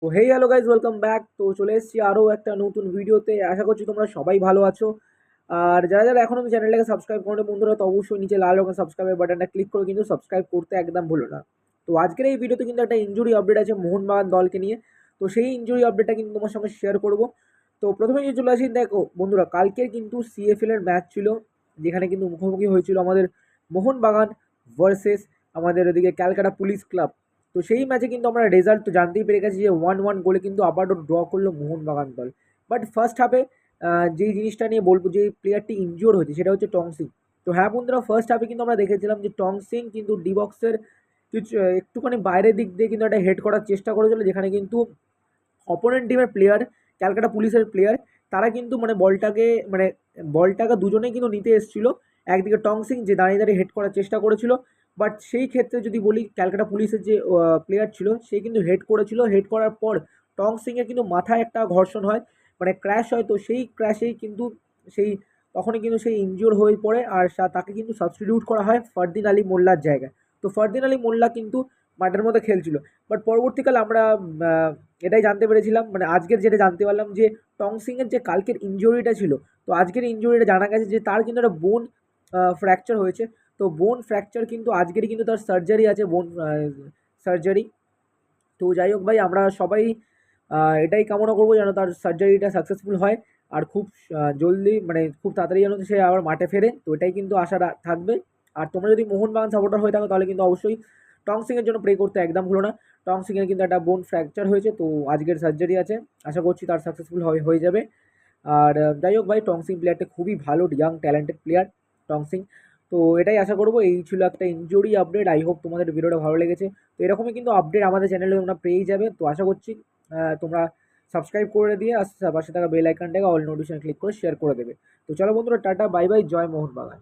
তো hey hello guys, welcome back. তো চলে এসেছি আরও একটা নতুন ভিডিওতে। আশা করছি তোমরা সবাই ভালো আছো। আর যারা যারা এখনো চ্যানেলটাকে সাবস্ক্রাইব করো বন্ধুরা, তো অবশ্যই নিচে লাল রঙের সাবস্ক্রাইবের বাটনটা ক্লিক করে কিন্তু সাবস্ক্রাইব করতে একদম ভুলো না। তো আজকের এই ভিডিওতে কিন্তু একটা ইনজুরি আপডেট আছে মোহনবাগান দলকে নিয়ে। তো সেই ইনজুরি আপডেটটা কিন্তু তোমার সঙ্গে শেয়ার করব। তো প্রথমে যে চলে আসি, দেখো বন্ধুরা, কালকের কিন্তু সিএফএল এর ম্যাচ ছিল, যেখানে কিন্তু মুখোমুখি হয়েছিল আমাদের মোহনবাগান ভার্সেস আমাদের ওদিকে ক্যালকাটা পুলিশ ক্লাব। তো সেই ম্যাচে কিন্তু আমরা রেজাল্ট তো জানতেই পেরে গেছি যে 1-1 গোলে কিন্তু আবারও ড্র করলো মোহনবাগান দল। বাট ফার্স্ট হাফে যেই জিনিসটা নিয়ে বলবো, যে প্লেয়ারটি ইনজিওর হয়েছে, সেটা হচ্ছে টং সিং। তো হ্যাঁ বন্ধুরা, ফার্স্ট হাফে কিন্তু আমরা দেখেছিলাম যে টং সিং কিন্তু ডি বক্সের কিছু একটুখানি বাইরের দিক দিয়ে কিন্তু একটা হেড করার চেষ্টা করেছিল, যেখানে কিন্তু অপোনেন্ট টিমের প্লেয়ার, ক্যালকাটা পুলিশের প্লেয়ার, তারা কিন্তু বলটাকে দুজনেই কিন্তু নিতে এসেছিল। একদিকে টং সিং, যে দাঁড়িয়ে দাঁড়িয়ে হেড করার চেষ্টা করেছিল, বাট সেই ক্ষেত্রে যদি বলি, ক্যালকাটা পুলিশের যে প্লেয়ার ছিল, সে কিন্তু হেড করেছিল। হেড করার পর টং সিংয়ের কিন্তু মাথায় একটা ঘর্ষণ হয়, মানে ক্র্যাশ হয়। তো সেই ক্র্যাশেই কিন্তু সেই তখনই কিন্তু সেই ইনজিওর হয়ে পড়ে, আর তাকে কিন্তু সাবস্টিটিউট করা হয় ফারদিন আলী মোল্লার জায়গায়। তো ফারদিন আলী মোল্লা কিন্তু মাঠের মধ্যে খেলছিল। বাট পরবর্তীকালে আমরা এটাই জানতে পেরেছিলাম, মানে আজকের যেটা জানতে পারলাম, যে টং সিংয়ের যে কালকের ইনজুরিটা ছিল, তো আজকের ইনজুরিটা জানা গেছে যে তার কিন্তু একটা বোন ফ্র্যাকচার হয়েছে। তো বোন ফ্র্যাকচার কিন্তু আজকেরই কিন্তু তার সার্জারি আছে, বোন সার্জারি। তো যাই হোক ভাই, আমরা সবাই এটাই কামনা করবো যেন তার সার্জারিটা সাকসেসফুল হয়, আর খুব জলদি, মানে খুব তাড়াতাড়ি যেন সে আবার মাঠে ফেরে। তো এটাই কিন্তু আশা থাকবে। আর তোমরা যদি মোহনবাগান সাপোর্টার হয়ে থাকো, তাহলে কিন্তু অবশ্যই টং সিংয়ের জন্য প্রে করতে একদম ভুলো না। টং সিংয়ের কিন্তু একটা বোন ফ্র্যাকচার হয়েছে, তো আজকের সার্জারি আছে, আশা করছি তার সাকসেসফুল হয়ে যাবে। আর যাই হোক ভাই, টং সিং প্লেয়ারটা খুবই ভালো, ইয়াং ট্যালেন্টেড প্লেয়ার টং সিং। তো এটাই আশা করবো। এই ছিল একটা ইনজুরি আপডেট। আই হোপ তোমাদের ভিডিওটা ভালো লেগেছে। তো এরকমই কিন্তু আপডেট আমাদের চ্যানেলে তোমরা পেয়েই যাবে। তো আশা করছি তোমরা সাবস্ক্রাইব করে দিয়ে আর পাশে থাকা বেল আইকনটাকে অল নোটিফিকেশন ক্লিক করে শেয়ার করে দেবে। তো চলো বন্ধুরা, টাটা বাই বাই, জয় মোহনবাগান।